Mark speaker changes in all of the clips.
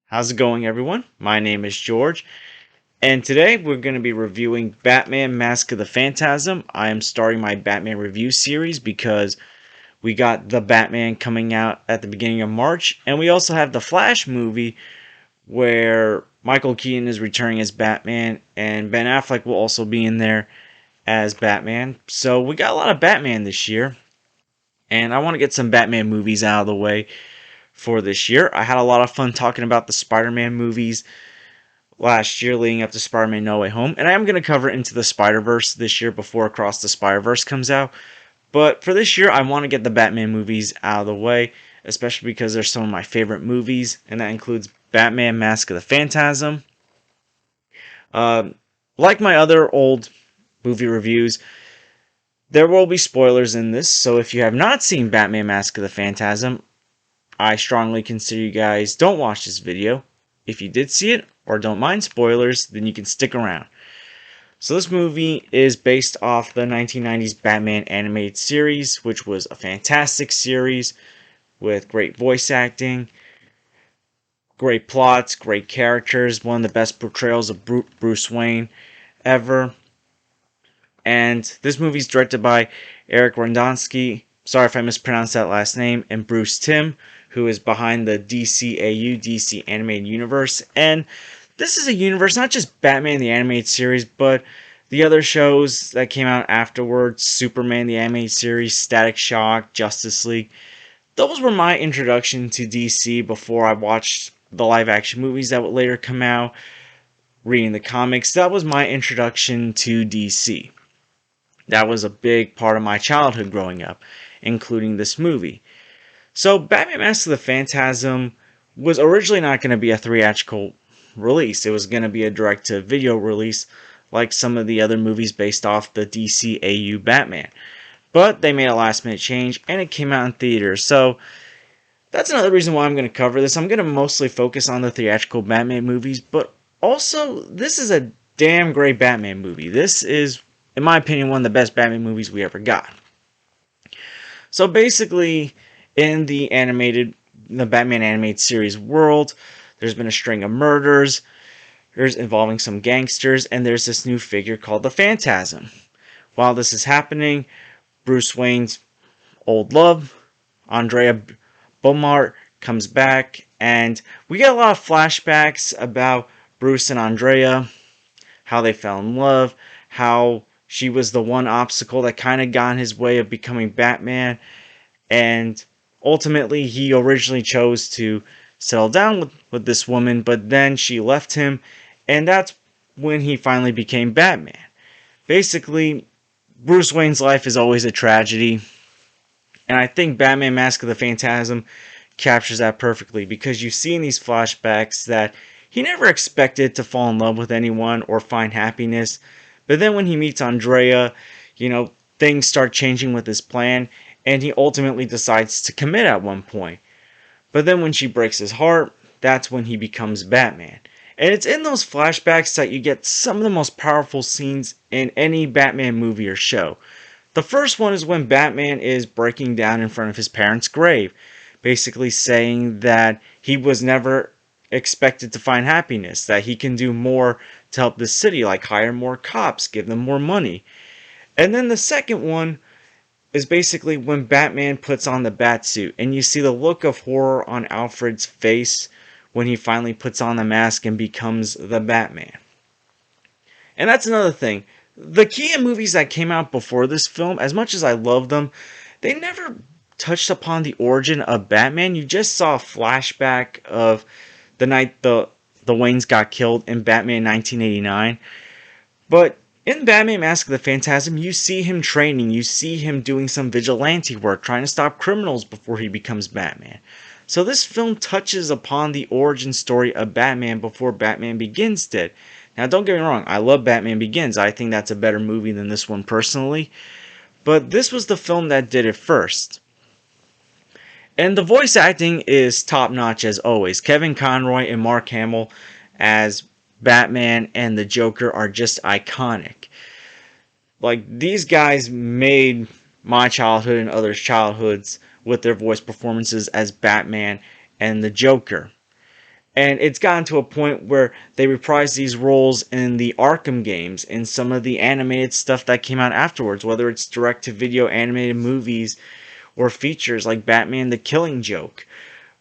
Speaker 1: How's it going, everyone? My name is George, and today we're going to be reviewing Batman Mask of the Phantasm. I am starting my Batman review series because we got The Batman coming out at the beginning of March, and we also have the Flash movie where Michael Keaton is returning as Batman, and Ben Affleck will also be in there as Batman. So we got a lot of Batman this year, and I want to get some Batman movies out of the way for this year. I had a lot of fun talking about the Spider-Man movies last year leading up to Spider-Man No Way Home, and I am going to cover Into the Spider-Verse this year before Across the Spider-Verse comes out. But for this year, I want to get the Batman movies out of the way, especially because they're some of my favorite movies, and that includes Batman Mask of the Phantasm. Uh, like my other old movie reviews, there will be spoilers in this, so if you have not seen Batman Mask of the Phantasm, I strongly consider you guys don't watch this video. If you did see it, or don't mind spoilers, then you can stick around. So this movie is based off the 1990s Batman animated series, which was a fantastic series with great voice acting, great plots, great characters, one of the best portrayals of Bruce Wayne ever. And this movie is directed by Eric Rondonsky, sorry if I mispronounced that last name, and Bruce Timm, who is behind the DCAU, DC Animated Universe. And this is a universe, not just Batman the Animated Series, but the other shows that came out afterwards, Superman the Animated Series, Static Shock, Justice League. Those were my introduction to DC before I watched the live action movies that would later come out, reading the comics. That was my introduction to DC. That was a big part of my childhood growing up, including this movie. So Batman Mask of the Phantasm was originally not going to be a theatrical release. It was going to be a direct-to-video release like some of the other movies based off the DCAU Batman. But they made a last-minute change, and it came out in theaters. So that's another reason why I'm going to cover this. I'm going to mostly focus on the theatrical Batman movies, but also, this is a damn great Batman movie. This is, in my opinion, one of the best Batman movies we ever got. So basically, in the Batman animated series world, there's been a string of murders, there's involving some gangsters, and there's this new figure called the Phantasm. While this is happening, Bruce Wayne's old love, Andrea Beaumont, comes back, and we get a lot of flashbacks about Bruce and Andrea, how they fell in love, how she was the one obstacle that kind of got in his way of becoming Batman, and ultimately he originally chose to settle down with this woman, but then she left him, and that's when he finally became Batman. Basically, Bruce Wayne's life is always a tragedy, and I think Batman Mask of the Phantasm captures that perfectly, because you see in these flashbacks that he never expected to fall in love with anyone or find happiness, but then when he meets Andrea, things start changing with his plan, and he ultimately decides to commit at one point. But then when she breaks his heart, that's when he becomes Batman. And it's in those flashbacks that you get some of the most powerful scenes in any Batman movie or show. The first one is when Batman is breaking down in front of his parents' grave, basically saying that he was never expected to find happiness, that he can do more to help the city, like hire more cops, give them more money. And then the second one is basically when Batman puts on the Batsuit, and you see the look of horror on Alfred's face when he finally puts on the mask and becomes the Batman. And that's another thing. The Keaton movies that came out before this film, as much as I love them, they never touched upon the origin of Batman. You just saw a flashback of the night the Waynes got killed in Batman 1989. But in Batman Mask of the Phantasm, you see him training, you see him doing some vigilante work, trying to stop criminals before he becomes Batman. So this film touches upon the origin story of Batman before Batman Begins did. Now don't get me wrong, I love Batman Begins. I think that's a better movie than this one personally. But this was the film that did it first. And the voice acting is top notch as always. Kevin Conroy and Mark Hamill as Batman and the Joker are just iconic. Like, these guys made my childhood and others' childhoods with their voice performances as Batman and the Joker. And it's gotten to a point where they reprise these roles in the Arkham games and some of the animated stuff that came out afterwards, whether it's direct to video animated movies or features like Batman the Killing Joke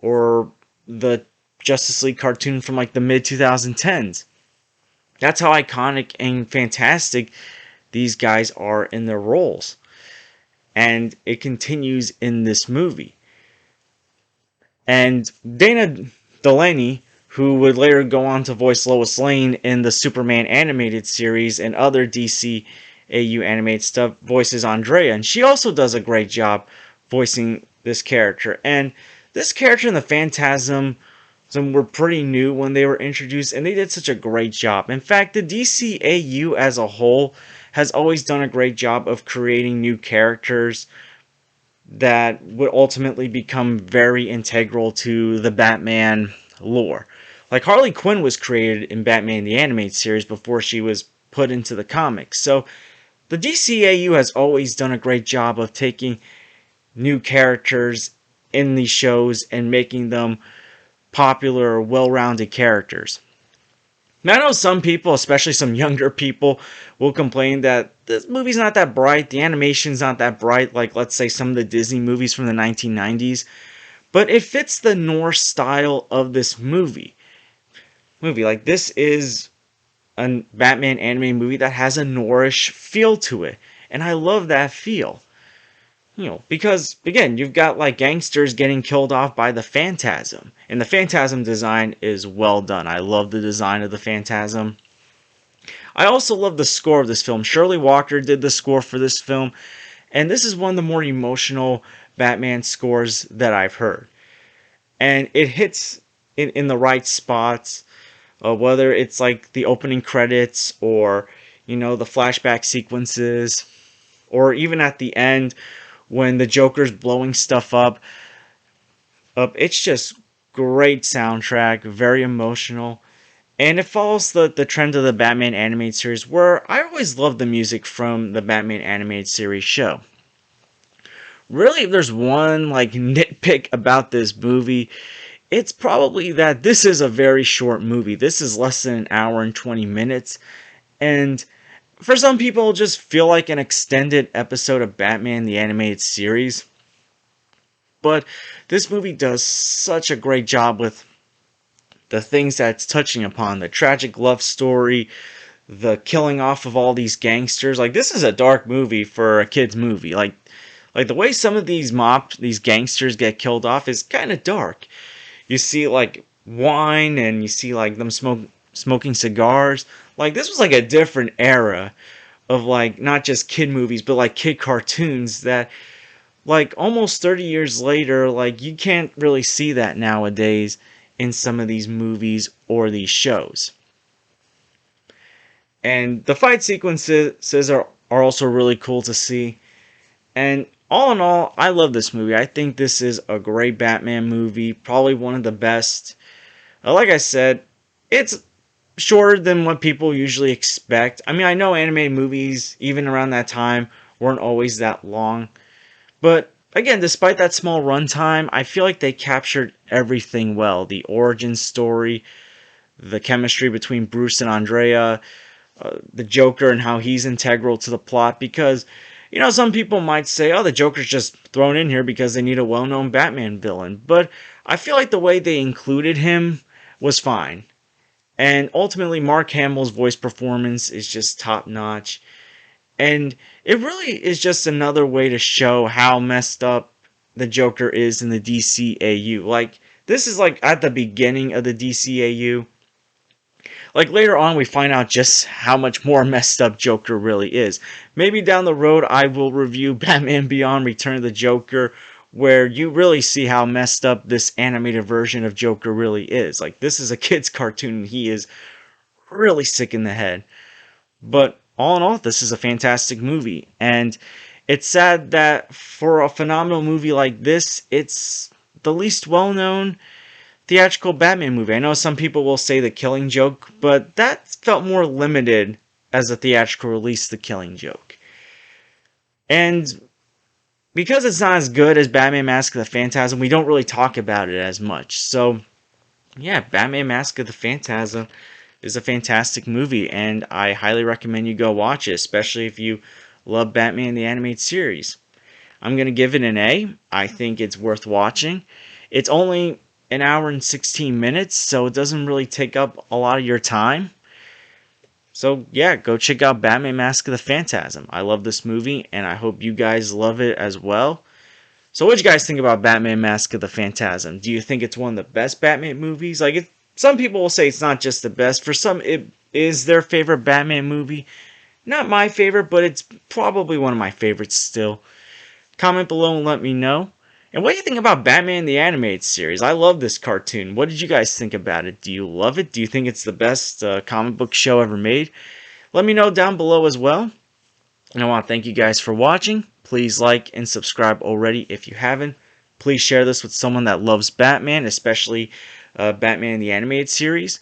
Speaker 1: or the Justice League cartoon from like the mid 2010s. That's how iconic and fantastic these guys are in their roles. And it continues in this movie. And Dana Delaney, who would later go on to voice Lois Lane in the Superman animated series and other DC AU animated stuff, voices Andrea, and she also does a great job voicing this character. And this character in the Phantasm, some were pretty new when they were introduced, and they did such a great job. In fact, the DCAU as a whole has always done a great job of creating new characters that would ultimately become very integral to the Batman lore. Like Harley Quinn was created in Batman the Animated Series before she was put into the comics. So the DCAU has always done a great job of taking new characters in these shows and making them popular, well-rounded characters. Now, I know some people, especially some younger people, will complain that this movie's not that bright, the animation's not that bright, like, let's say, some of the Disney movies from the 1990s, but it fits the Norse style of this movie. Like, this is a Batman anime movie that has a Norse feel to it, and I love that feel. Because, again, you've got, like, gangsters getting killed off by the Phantasm. And the Phantasm design is well done. I love the design of the Phantasm. I also love the score of this film. Shirley Walker did the score for this film. And this is one of the more emotional Batman scores that I've heard. And it hits in the right spots. Whether it's, like, the opening credits or, the flashback sequences. Or even at the end, when the Joker's blowing stuff up. It's just great soundtrack, very emotional. And it follows the trend of the Batman animated series, where I always loved the music from the Batman animated series show. Really, if there's one nitpick about this movie, it's probably that this is a very short movie. This is less than an hour and 20 minutes. And for some people, it'll just feel like an extended episode of Batman the Animated Series. But this movie does such a great job with the things that it's touching upon. The tragic love story, the killing off of all these gangsters. Like, this is a dark movie for a kid's movie. Like the way some of these gangsters get killed off is kind of dark. You see, like, wine, and you see, like, them smoking cigars. Like, this was like a different era of, like, not just kid movies, but like kid cartoons that, like, almost 30 years later, like, you can't really see that nowadays in some of these movies or these shows. And the fight sequences are also really cool to see. And all in all, I love this movie. I think this is a great Batman movie, probably one of the best. Like I said, it's shorter than what people usually expect. I mean, I know animated movies, even around that time, weren't always that long. But again, despite that small runtime, I feel like they captured everything well. The origin story, the chemistry between Bruce and Andrea, the Joker and how he's integral to the plot. Because, some people might say, oh, the Joker's just thrown in here because they need a well-known Batman villain. But I feel like the way they included him was fine. And ultimately, Mark Hamill's voice performance is just top-notch. And it really is just another way to show how messed up the Joker is in the DCAU. Like, this is like at the beginning of the DCAU. Like, later on, we find out just how much more messed up Joker really is. Maybe down the road, I will review Batman Beyond Return of the Joker, where you really see how messed up this animated version of Joker really is. Like, this is a kid's cartoon, and he is really sick in the head. But all in all, this is a fantastic movie. And it's sad that for a phenomenal movie like this, it's the least well-known theatrical Batman movie. I know some people will say The Killing Joke, but that felt more limited as a theatrical release, The Killing Joke. And because it's not as good as Batman Mask of the Phantasm, we don't really talk about it as much. So Yeah, Batman Mask of the Phantasm is a fantastic movie, and I highly recommend you go watch it, especially if you love Batman the Animated Series. I'm going to give it an A. I think it's worth watching. It's only an hour and 16 minutes, so it doesn't really take up a lot of your time. So, yeah, go check out Batman Mask of the Phantasm. I love this movie, and I hope you guys love it as well. So, what do you guys think about Batman Mask of the Phantasm? Do you think it's one of the best Batman movies? Some people will say it's not just the best. For some, it is their favorite Batman movie. Not my favorite, but it's probably one of my favorites still. Comment below and let me know. And what do you think about Batman the Animated Series? I love this cartoon. What did you guys think about it? Do you love it? Do you think it's the best comic book show ever made? Let me know down below as well. And I want to thank you guys for watching. Please like and subscribe already if you haven't. Please share this with someone that loves Batman, especially Batman the Animated Series.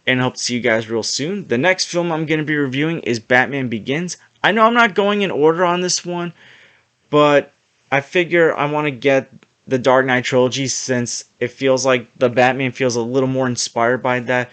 Speaker 1: And I hope to see you guys real soon. The next film I'm going to be reviewing is Batman Begins. I know I'm not going in order on this one, but I figure I want to get the Dark Knight trilogy since it feels like the Batman feels a little more inspired by that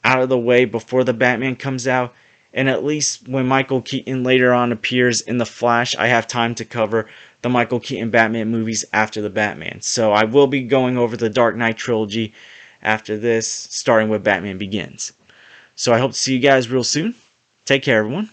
Speaker 1: out of the way before the Batman comes out. And at least when Michael Keaton later on appears in The Flash, I have time to cover the Michael Keaton Batman movies after the Batman. So I will be going over the Dark Knight trilogy after this, starting with Batman Begins. So I hope to see you guys real soon. Take care, everyone.